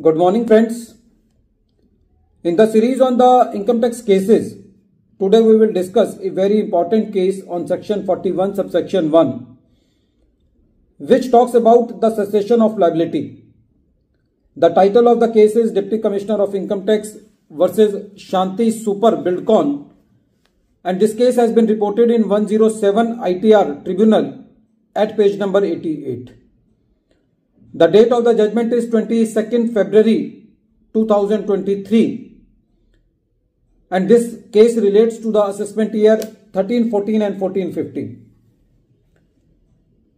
Good morning, friends. In the series on the income tax cases, today we will discuss a very important case on section 41 subsection 1, which talks about the cessation of liability. The title of the case is Deputy Commissioner of Income Tax versus Shanti Super Buildcon, and this case has been reported in 107 ITR Tribunal at page number 88. The date of the judgment is 22nd February 2023, and this case relates to the assessment year 13-14 and 14-15.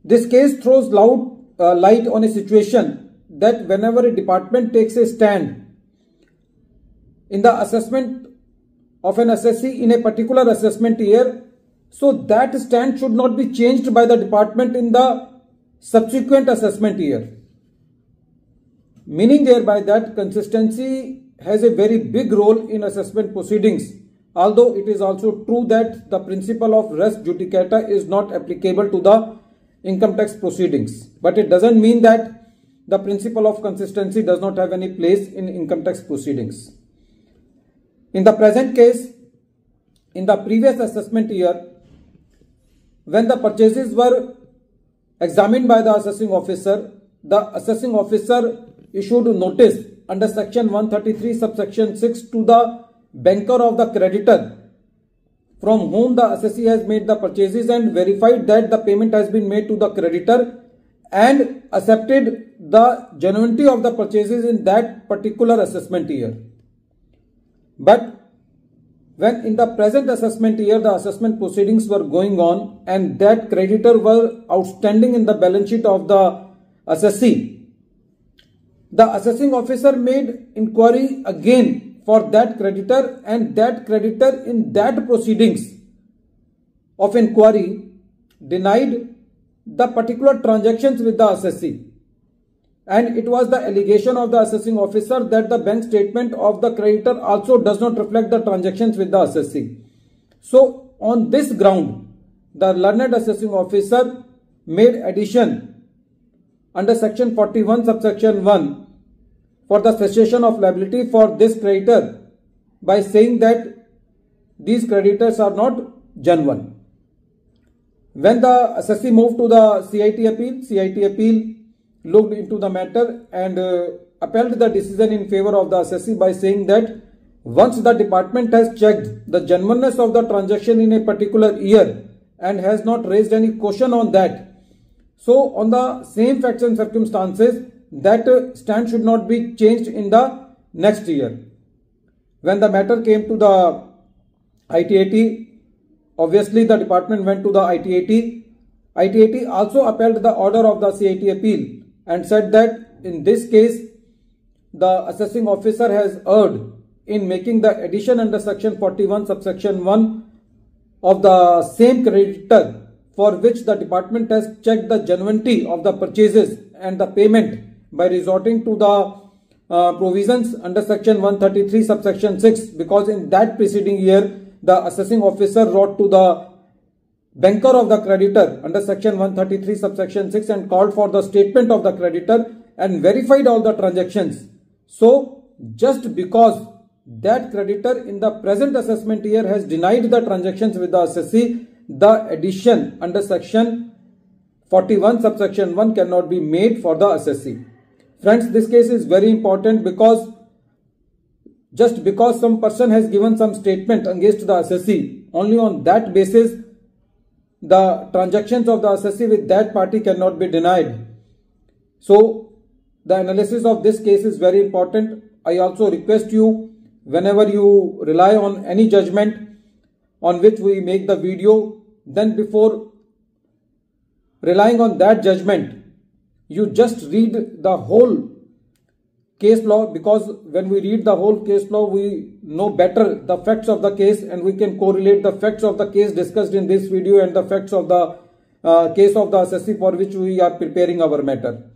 This case throws light on a situation that whenever a department takes a stand in the assessment of an assessee in a particular assessment year, so that stand should not be changed by the department in the subsequent assessment year. Meaning thereby that consistency has a very big role in assessment proceedings, although it is also true that the principle of res judicata is not applicable to the income tax proceedings. But it doesn't mean that the principle of consistency does not have any place in income tax proceedings. In the present case, in the previous assessment year, when the purchases were examined by the assessing officer issued notice under section 133 subsection 6 to the banker of the creditor from whom the assessee has made the purchases and verified that the payment has been made to the creditor and accepted the genuinity of the purchases in that particular assessment year. But when in the present assessment year the assessment proceedings were going on and that creditor were outstanding in the balance sheet of the assessee, the assessing officer made inquiry again for that creditor, and that creditor in that proceedings of inquiry denied the particular transactions with the assessee. And it was the allegation of the assessing officer that the bank statement of the creditor also does not reflect the transactions with the assessee. So on this ground, the learned assessing officer made addition under section 41 subsection 1 for the cessation of liability for this creditor by saying that these creditors are not genuine. When the assessee moved to the CIT appeal looked into the matter and upheld the decision in favor of the assessee by saying that once the department has checked the genuineness of the transaction in a particular year and has not raised any question on that, so on the same facts and circumstances, that stand should not be changed in the next year. When the matter came to the ITAT, obviously the department went to the ITAT. ITAT also upheld the order of the CIT appeal and said that in this case, the assessing officer has erred in making the addition under section 41 subsection 1 of the same creditor for which the department has checked the genuinity of the purchases and the payment by resorting to the provisions under section 133 subsection 6, because in that preceding year the assessing officer wrote to the banker of the creditor under section 133 subsection 6 and called for the statement of the creditor and verified all the transactions. So just because that creditor in the present assessment year has denied the transactions with the assessee, the addition under section 41 subsection 1 cannot be made for the assessee. Friends, this case is very important because just because some person has given some statement against the assessee, only on that basis the transactions of the assessee with that party cannot be denied. So the analysis of this case is very important. I also request you, whenever you rely on any judgment on which we make the video, then before relying on that judgment, you just read the whole case law, because when we read the whole case law, we know better the facts of the case and we can correlate the facts of the case discussed in this video and the facts of the case of the assessee for which we are preparing our matter.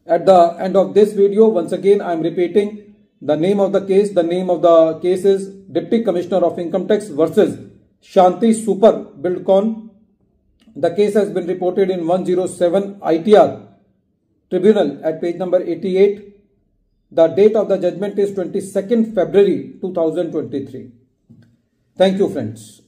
At the end of this video, once again I am repeating the name of the case. The name of the case is Deputy Commissioner of Income Tax versus Shanti Super Buildcon. The case has been reported in 107 ITR Tribunal at page number 88. The date of the judgment is 22nd February 2023. Thank you, friends.